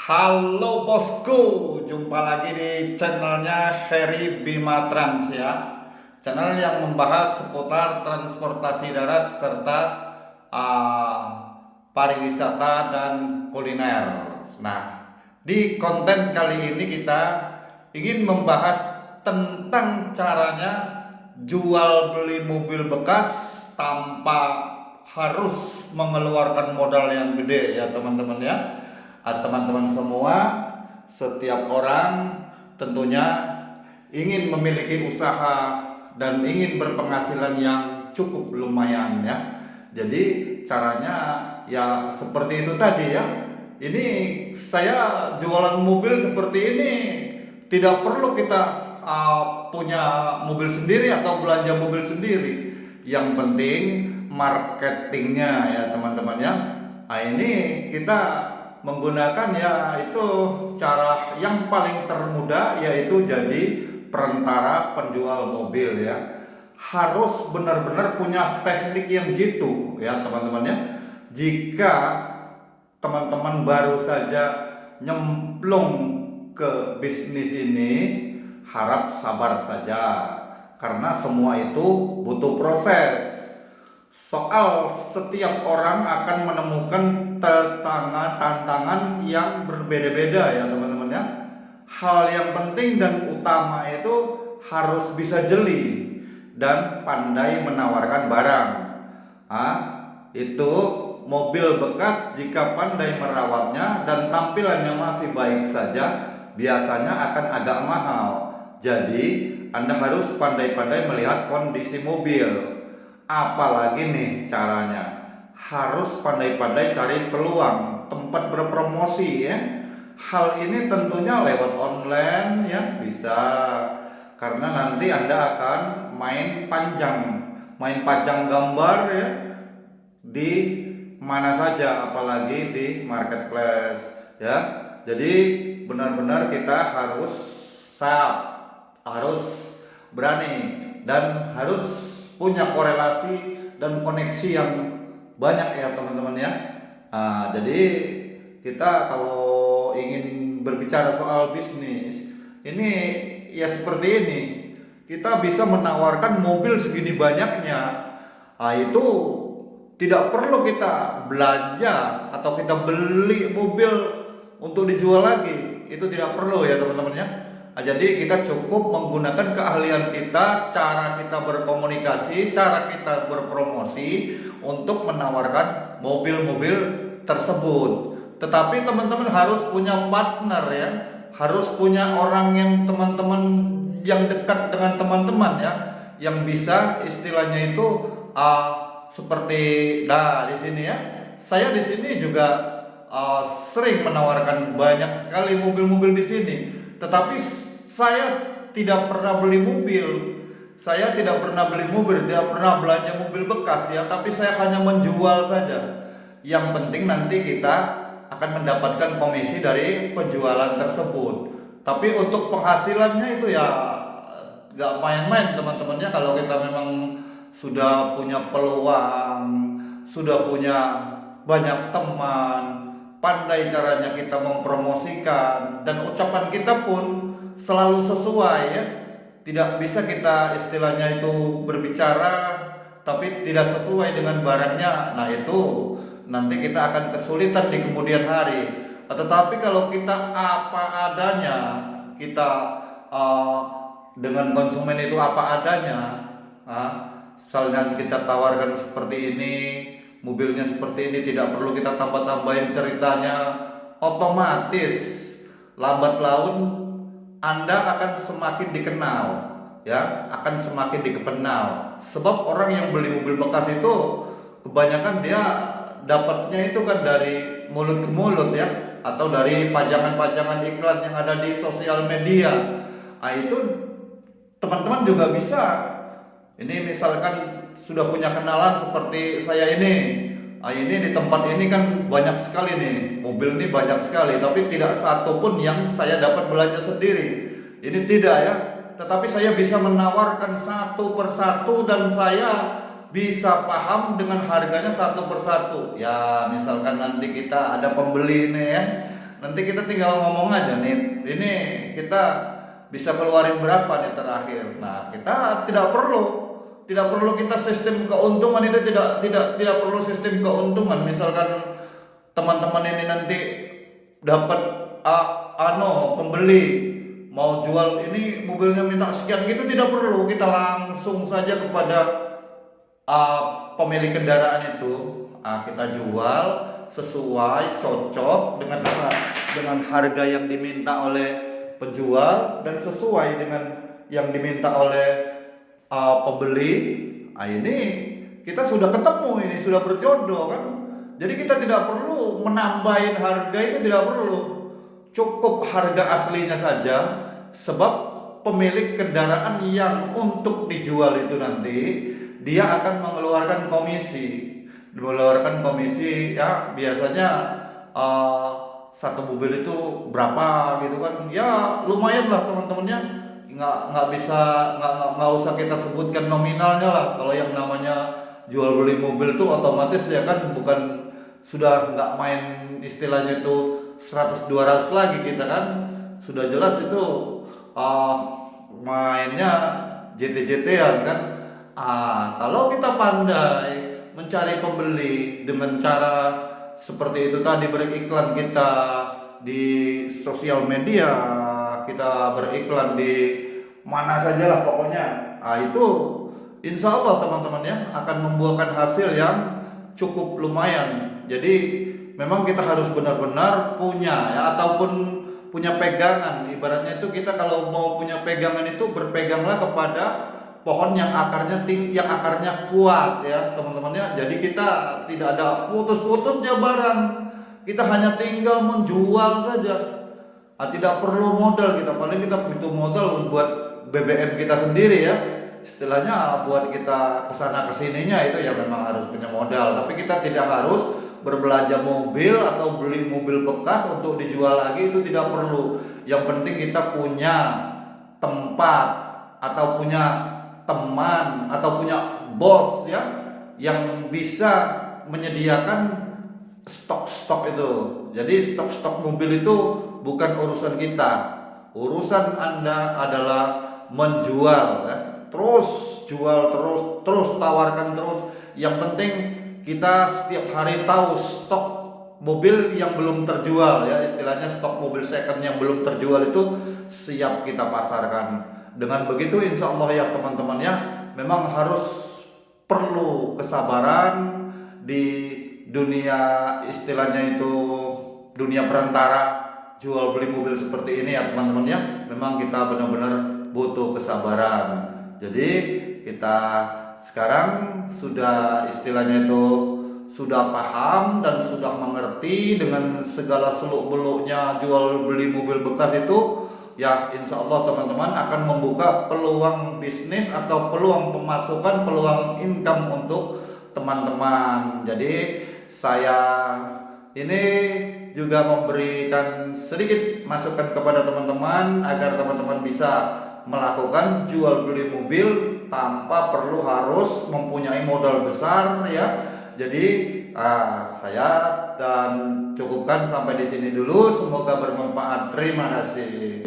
Halo bosku, jumpa lagi di channelnya Sherry Bima Trans ya. Channel yang membahas seputar transportasi darat serta uh, pariwisata dan kuliner. Nah, di konten kali ini kita ingin membahas tentang caranya jual beli mobil bekas tanpa harus mengeluarkan modal yang gede ya teman-teman ya. Teman-teman semua, setiap orang tentunya ingin memiliki usaha dan ingin berpenghasilan yang cukup lumayan ya. Jadi caranya ya seperti itu tadi ya. Ini saya jualan mobil seperti ini, tidak perlu kita punya mobil sendiri atau belanja mobil sendiri. Yang penting marketingnya ya teman-teman ya. Nah, ini kita menggunakan ya itu cara yang paling termudah, yaitu jadi perantara penjual mobil ya. Harus benar-benar punya teknik yang jitu ya teman-teman ya. Jika teman-teman baru saja nyemplung ke bisnis ini, harap sabar saja karena semua itu butuh proses. Soal setiap orang akan menemukan tantangan yang berbeda-beda ya teman-teman ya. Hal yang penting dan utama itu harus bisa jeli dan pandai menawarkan barang. Itu mobil bekas jika pandai merawatnya dan tampilannya masih baik saja, biasanya akan agak mahal. Jadi Anda harus pandai-pandai melihat kondisi mobil. Apalagi nih caranya, harus pandai-pandai cari peluang tempat berpromosi ya. Hal ini tentunya lewat online ya bisa, karena nanti Anda akan main pajang gambar ya di mana saja, apalagi di marketplace ya. Jadi benar-benar kita harus siap, harus berani, dan harus punya korelasi dan koneksi yang banyak ya teman-teman ya. Jadi kita kalau ingin berbicara soal bisnis ini ya seperti ini, kita bisa menawarkan mobil segini banyaknya. Itu tidak perlu kita belanja atau kita beli mobil untuk dijual lagi, itu tidak perlu ya teman-teman ya. Jadi kita cukup menggunakan keahlian kita, cara kita berkomunikasi, cara kita berpromosi untuk menawarkan mobil-mobil tersebut. Tetapi teman-teman harus punya partner ya, harus punya orang yang teman-teman yang dekat dengan teman-teman ya, yang bisa istilahnya itu seperti di sini ya. Saya di sini juga sering menawarkan banyak sekali mobil-mobil di sini, tetapi saya tidak pernah beli mobil. Saya tidak pernah beli mobil, tidak pernah belanja mobil bekas ya, tapi saya hanya menjual saja. Yang penting nanti kita akan mendapatkan komisi dari penjualan tersebut. Tapi untuk penghasilannya itu ya gak main-main teman-temannya. Kalau kita memang sudah punya peluang, sudah punya banyak teman, pandai caranya kita mempromosikan, dan ucapan kita pun selalu sesuai ya. Tidak bisa kita istilahnya itu berbicara tapi tidak sesuai dengan barangnya. Nah itu nanti kita akan kesulitan di kemudian hari. Tetapi kalau kita apa adanya, kita dengan konsumen itu apa adanya, misalnya kita tawarkan seperti ini, mobilnya seperti ini, tidak perlu kita tambah-tambahin ceritanya, otomatis lambat laun Anda akan semakin dikenal ya, akan semakin dikenal. Sebab orang yang beli mobil bekas itu kebanyakan dia dapatnya itu kan dari mulut ke mulut ya, atau dari pajangan-pajangan iklan yang ada di sosial media. Itu teman-teman juga bisa. Ini misalkan sudah punya kenalan seperti saya ini. Ini di tempat ini kan banyak sekali nih, mobil ini banyak sekali, tapi tidak satu pun yang saya dapat belanja sendiri. Ini tidak ya, tetapi saya bisa menawarkan satu persatu dan saya bisa paham dengan harganya satu persatu. Ya misalkan nanti kita ada pembeli nih ya, nanti kita tinggal ngomong aja nih, ini kita bisa keluarin berapa nih terakhir. Nah, kita tidak perlu kita sistem keuntungan itu, tidak perlu sistem keuntungan. Misalkan teman-teman ini nanti dapat pembeli mau jual ini mobilnya minta sekian gitu, tidak perlu. Kita langsung saja kepada pemilik kendaraan itu, kita jual sesuai cocok dengan harga yang diminta oleh penjual dan sesuai dengan yang diminta oleh pembeli. Ini kita sudah ketemu, ini sudah berjodoh kan. Jadi kita tidak perlu menambahin harga, itu tidak perlu, cukup harga aslinya saja. Sebab pemilik kendaraan yang untuk dijual itu nanti dia akan mengeluarkan komisi ya, biasanya satu mobil itu berapa gitu kan, ya lumayan lah teman-temannya. Nggak usah kita sebutkan nominalnya lah. Kalau yang namanya jual beli mobil itu otomatis ya kan, bukan sudah nggak main istilahnya itu 100-200 lagi kita kan, sudah jelas itu mainnya JT-JT-an kan. Kalau kita pandai mencari pembeli dengan cara seperti itu tadi, beriklan kita di sosial media, kita beriklan di mana saja lah pokoknya, itu insya Allah teman-teman ya akan membuahkan hasil yang cukup lumayan. Jadi memang kita harus benar-benar punya ya, ataupun punya pegangan. Ibaratnya itu kita kalau mau punya pegangan itu berpeganglah kepada pohon yang akarnya tinggi, yang akarnya kuat ya teman-teman ya. Jadi kita tidak ada putus-putusnya barang, kita hanya tinggal menjual saja. Tidak perlu modal kita, paling kita butuh modal buat BBM kita sendiri ya. Istilahnya buat kita kesana kesininya itu ya memang harus punya modal. Tapi kita tidak harus berbelanja mobil atau beli mobil bekas untuk dijual lagi, itu tidak perlu. Yang penting kita punya tempat atau punya teman atau punya bos ya yang bisa menyediakan stok-stok itu. Jadi stok-stok mobil itu bukan urusan kita. Urusan Anda adalah menjual ya. Terus jual, terus tawarkan terus. Yang penting kita setiap hari tahu stok mobil yang belum terjual ya, istilahnya stok mobil second yang belum terjual itu siap kita pasarkan. Dengan begitu insya Allah ya teman-teman ya, memang harus perlu kesabaran di dunia istilahnya itu dunia perantara jual beli mobil seperti ini ya teman-teman ya. Memang kita benar-benar butuh kesabaran. Jadi kita sekarang sudah istilahnya itu sudah paham dan sudah mengerti dengan segala seluk-beluknya jual beli mobil bekas itu ya, insya Allah teman-teman akan membuka peluang bisnis atau peluang pemasukan, peluang income untuk teman-teman. Jadi saya ini juga memberikan sedikit masukan kepada teman-teman agar teman-teman bisa melakukan jual beli mobil tanpa perlu harus mempunyai modal besar ya. Jadi saya dan cukupkan sampai di sini dulu. Semoga bermanfaat. Terima kasih.